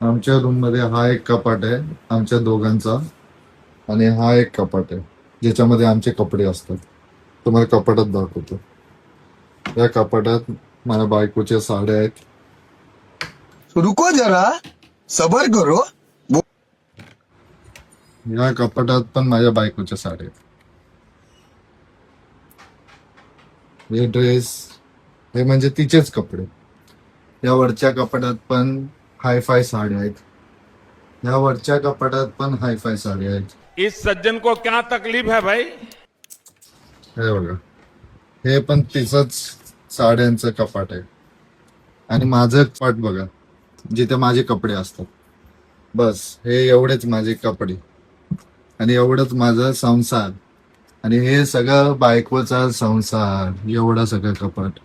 आमच्या रूम मध्ये हा एक कपाट आहे आमच्या दोघांचा, आणि हा एक कपाट आहे ज्याच्यामध्ये आमचे कपडे असतात. तुम्हाला कपाटात दाखवतो. या कपाटात माझ्या बायकोच्या साड्या आहेत. रुको जरा, सबर करो. या कपाटात पण माझ्या बायकोच्या साड्या आहेत. हे ड्रेस, हे म्हणजे तिचेच कपडे. या वरच्या कपाटात पण हायफाय साड्या आहेत. या वरच्या कपाटात पण हायफाय साड्या आहेत. इस सज्जन को क्या तकलीफ है भाई? हे बघा, हे पण तिचंच साड्यांचं कपाट आहे. आणि माझं कपाट बघा, जिथे माझे कपडे असतात. बस हे एवढेच माझे कपडे आणि एवढंच माझा संसार. आणि हे सगळं बायकोचा संसार, एवढं सगळं कपाट.